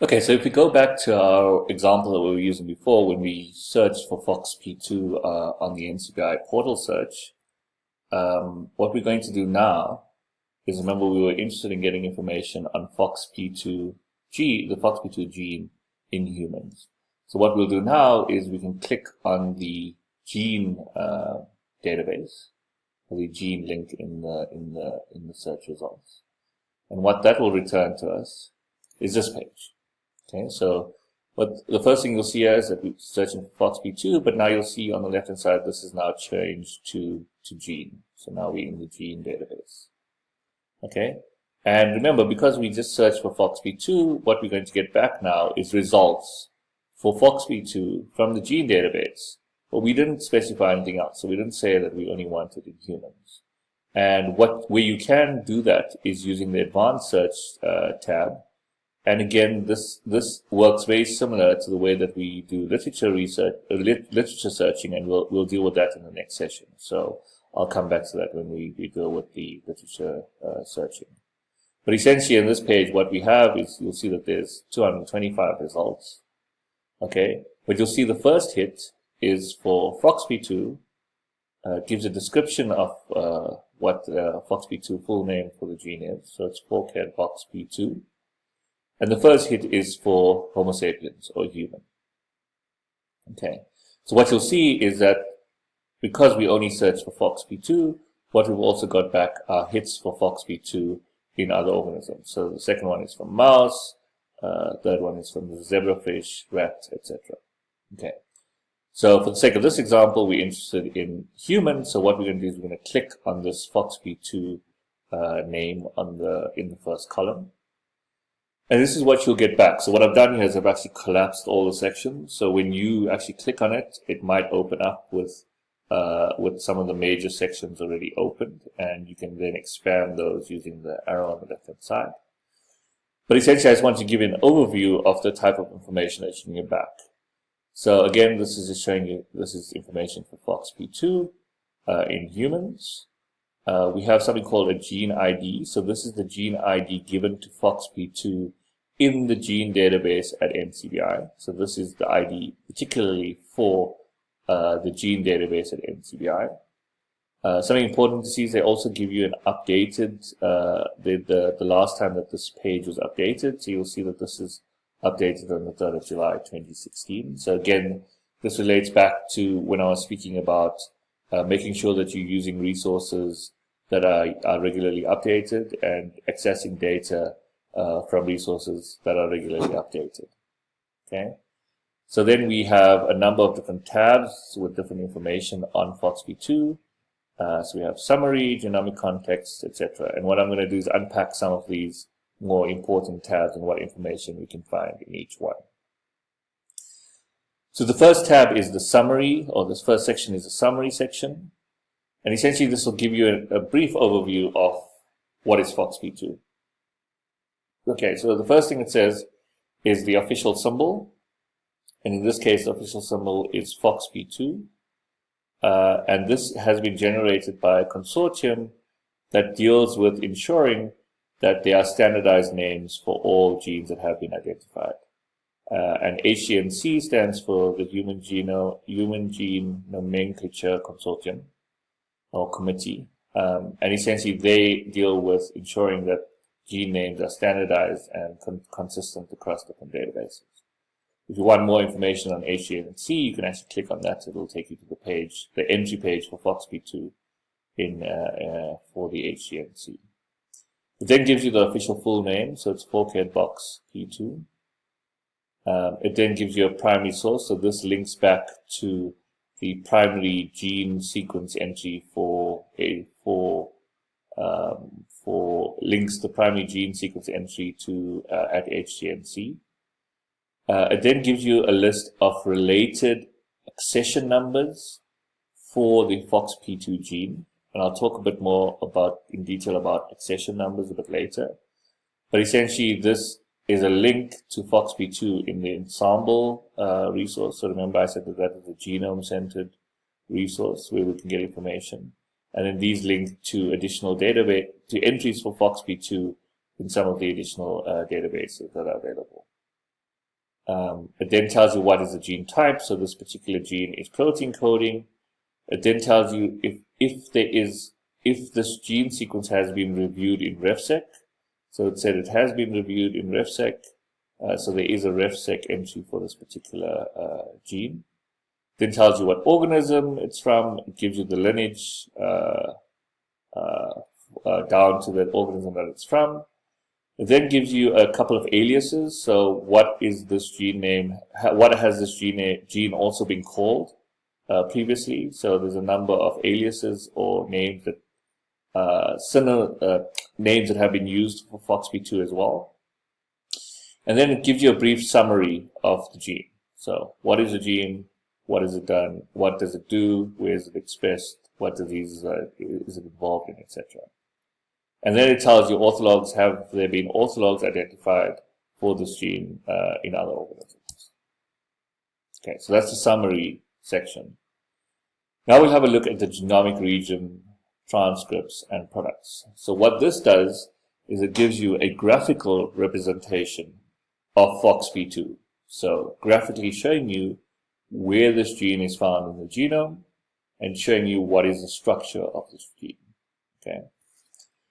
Okay, so if we go back to our example that we were using before, when we searched for FOXP2 on the NCBI portal search, what we're going to do now is, remember, we were interested in getting information on FOXP2 the FOXP2 gene in humans. So what we'll do now is we can click on the gene database, or the gene link in the search results, and what that will return to us is this page. Okay, so the first thing you'll see here is that we're searching for FOXP2, but now you'll see on the left-hand side this is now changed to gene. So now we're in the gene database. Okay, and remember, because we just searched for FOXP2, what we're going to get back now is results for FOXP2 from the gene database. But we didn't specify anything else, so we didn't say that we only wanted in humans. And where you can do that is using the advanced search tab. And again, this works very similar to the way that we do literature research, literature searching, and we'll deal with that in the next session. So I'll come back to that when we deal with the literature searching. But essentially, in this page, what we have is, you'll see that there's 225 results. Okay, but you'll see the first hit is for FOXP2. Gives a description of what FOXP2 full name for the gene is. So it's 4-KED FOXP2. And the first hit is for Homo sapiens, or human. Okay, so what you'll see is that because we only search for FOXP2, what we've also got back are hits for FOXP2 in other organisms. So the second one is from mouse, third one is from the zebrafish, rat, etc. Okay, so for the sake of this example, we're interested in human. So what we're going to do is we're going to click on this FOXP2 name in the first column. And this is what you'll get back. So what I've done here is I've actually collapsed all the sections. So when you actually click on it, it might open up with some of the major sections already opened, and you can then expand those using the arrow on the left-hand side. But essentially, I just want to give you an overview of the type of information that you can get back. So again, this is just showing you, this is information for FOXP2 in humans. We have something called a gene ID. So this is the gene ID given to FOXP2 in the gene database at NCBI. So this is the ID particularly for the gene database at NCBI. Something important to see is they also give you an updated, the last time that this page was updated. So you'll see that this is updated on the 3rd of July 2016. So again, this relates back to when I was speaking about making sure that you're using resources that are regularly updated and accessing data from resources that are regularly updated. Okay, so then we have a number of different tabs with different information on FOXP2. So we have summary, genomic context, etc. And what I'm going to do is unpack some of these more important tabs and what information we can find in each one. So the first tab is the summary, or this first section is the summary section. And essentially this will give you a brief overview of what is FOXP2. Okay, so the first thing it says is the official symbol. And in this case, the official symbol is FOXP2. And this has been generated by a consortium that deals with ensuring that there are standardized names for all genes that have been identified. And HGNC stands for the Human Gene Nomenclature Consortium, or Committee. And essentially they deal with ensuring that gene names are standardized and consistent across different databases. If you want more information on HGNC, you can actually click on that. It will take you to the page, the entry page for FOXP2 for the HGNC. It then gives you the official full name, so it's 4-KED FOXP2. It then gives you a primary source, so this links back to the primary gene sequence entry links the primary gene sequence entry to at HGNC. It then gives you a list of related accession numbers for the FOXP2 gene, and I'll talk a bit more in detail about accession numbers a bit later. But essentially, this is a link to FOXP2 in the ensemble resource. So remember, I said that is a genome-centered resource where we can get information. And then these link to additional database, to entries for FOXP2 in some of the additional databases that are available. It then tells you what is the gene type. So this particular gene is protein coding. It then tells you if this gene sequence has been reviewed in RefSeq. So it said it has been reviewed in RefSeq. So there is a RefSeq entry for this particular gene. Then tells you what organism it's from. It gives you the lineage down to the organism that it's from. It then gives you a couple of aliases. So what is this gene name? What has this gene also been called previously? So there's a number of aliases or names that names that have been used for FOXP2 as well. And then it gives you a brief summary of the gene. So what is the gene? What has it done? What does it do? Where is it expressed? What diseases is it involved in, etc. And then it tells you orthologs. Have there been orthologs identified for this gene in other organisms? Okay, so that's the summary section. Now we'll have a look at the genomic region, transcripts, and products. So what this does is it gives you a graphical representation of FOXP2. So graphically showing you where this gene is found in the genome and showing you what is the structure of this gene. Okay.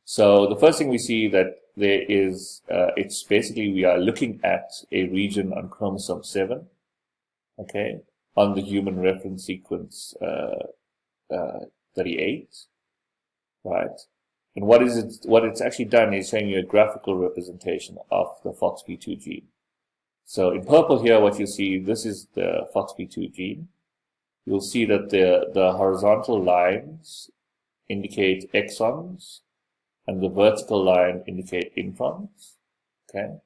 So the first thing we see that there is, it's basically we are looking at a region on chromosome 7, okay, on the human reference sequence 38, right? And what it's actually done is showing you a graphical representation of the FOXP2 gene. So in purple here, what you see, this is the FOXP2 gene. You'll see that the horizontal lines indicate exons, and the vertical line indicate introns. Okay.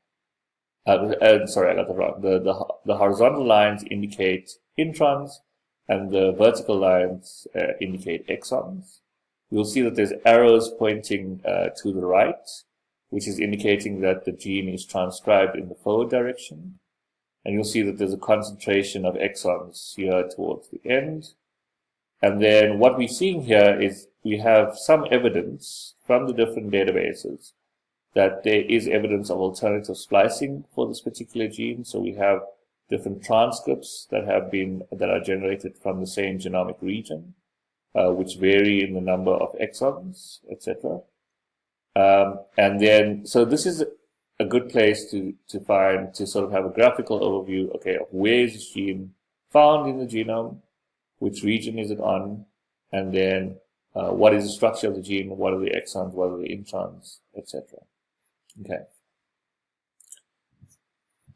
Sorry, I got that wrong. The horizontal lines indicate introns, and the vertical lines indicate exons. You'll see that there's arrows pointing to the right, which is indicating that the gene is transcribed in the forward direction. And you'll see that there's a concentration of exons here towards the end. And then what we're seeing here is we have some evidence from the different databases that there is evidence of alternative splicing for this particular gene. So we have different transcripts that are generated from the same genomic region, which vary in the number of exons, etc. And then, so this is a good place to sort of have a graphical overview, okay, of where is this gene found in the genome, which region is it on, and then what is the structure of the gene, what are the exons, what are the introns, etc. Okay.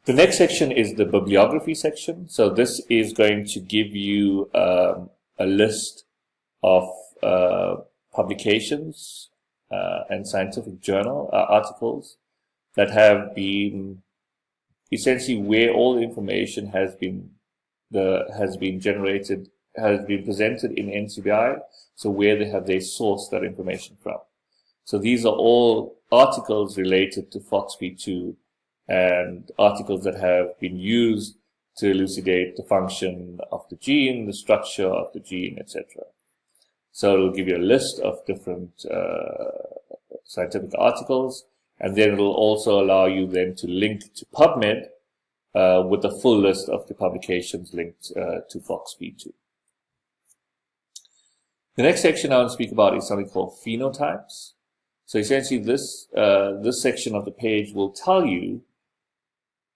The next section is the bibliography section. So this is going to give you a list of publications and scientific journal articles that have been essentially where all the information has been generated, has been presented in NCBI, so where they sourced that information from. So these are all articles related to FOXP2 and articles that have been used to elucidate the function of the gene, the structure of the gene, etc. So it'll give you a list of different scientific articles, and then it'll also allow you then to link to PubMed with a full list of the publications linked to FOXP2. The next section I want to speak about is something called phenotypes. So essentially this section of the page will tell you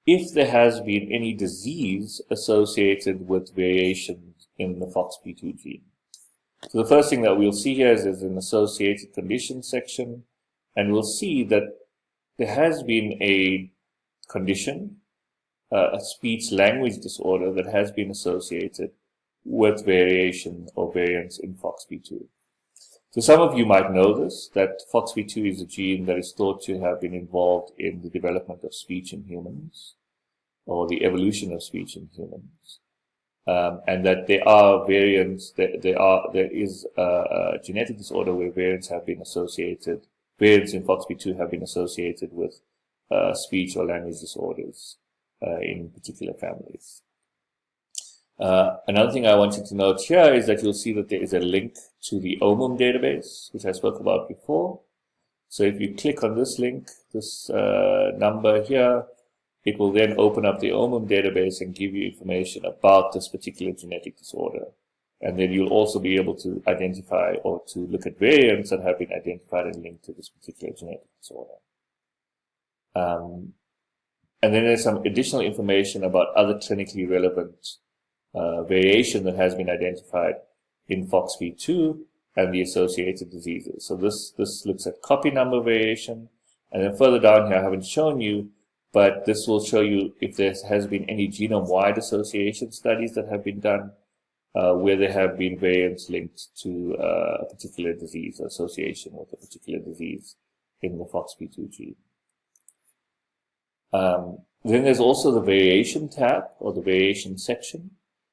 if there has been any disease associated with variations in the FOXP2 gene. So the first thing that we'll see here is an associated conditions section, and we'll see that there has been a condition, a speech language disorder that has been associated with variation or variance in FOXP2. So some of you might know this, that FOXP2 is a gene that is thought to have been involved in the development of speech in humans, or the evolution of speech in humans. And that there are variants, there is a genetic disorder where variants in FOXP2 have been associated with speech or language disorders in particular families. Another thing I want you to note here is that you'll see that there is a link to the OMUM database, which I spoke about before. So if you click on this link, this number here, it will then open up the OMIM database and give you information about this particular genetic disorder. And then you'll also be able to identify or to look at variants that have been identified and linked to this particular genetic disorder. And then there's some additional information about other clinically relevant variation that has been identified in FOXP2 and the associated diseases. So this looks at copy number variation, and then further down here I haven't shown you, but this will show you if there has been any genome-wide association studies that have been done where there have been variants linked to a particular disease, association with a particular disease in the FOXP2 gene. Then there's also the variation tab or the variation section.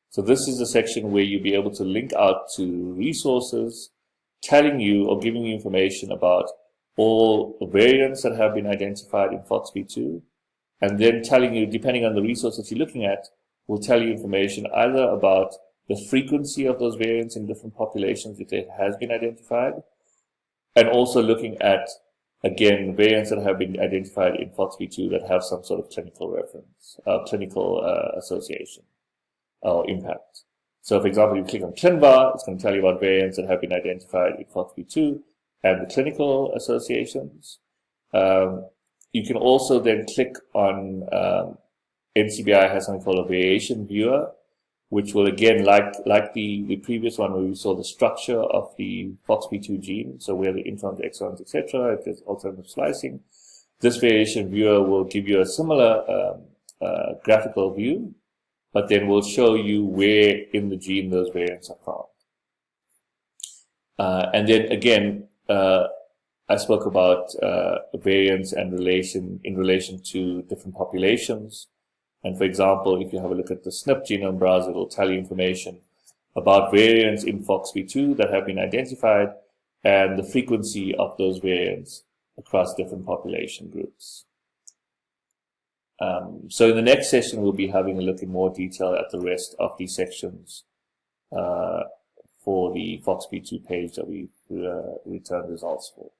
So this is the section where you'll be able to link out to resources telling you or giving you information about all the variants that have been identified in FOXP2, and then telling you, depending on the resource that you're looking at, will tell you information either about the frequency of those variants in different populations if it has been identified, and also looking at, again, variants that have been identified in FOXP2 that have some sort of clinical reference, clinical association or impact. So, for example, you click on ClinVar, it's going to tell you about variants that have been identified in FOXP2 and the clinical associations. You can also then click on NCBI has something called a variation viewer, which will, again, like the previous one where we saw the structure of the FOXP2 gene, so where the introns, exons, etc., if there's alternative splicing, this variation viewer will give you a similar graphical view, but then will show you where in the gene those variants are found. And then again, I spoke about variance and in relation to different populations. And for example, if you have a look at the SNP genome browser, it will tell you information about variants in FOXP2 that have been identified and the frequency of those variants across different population groups. So in the next session, we'll be having a look in more detail at the rest of these sections for the FOXP2 page that we returned results for.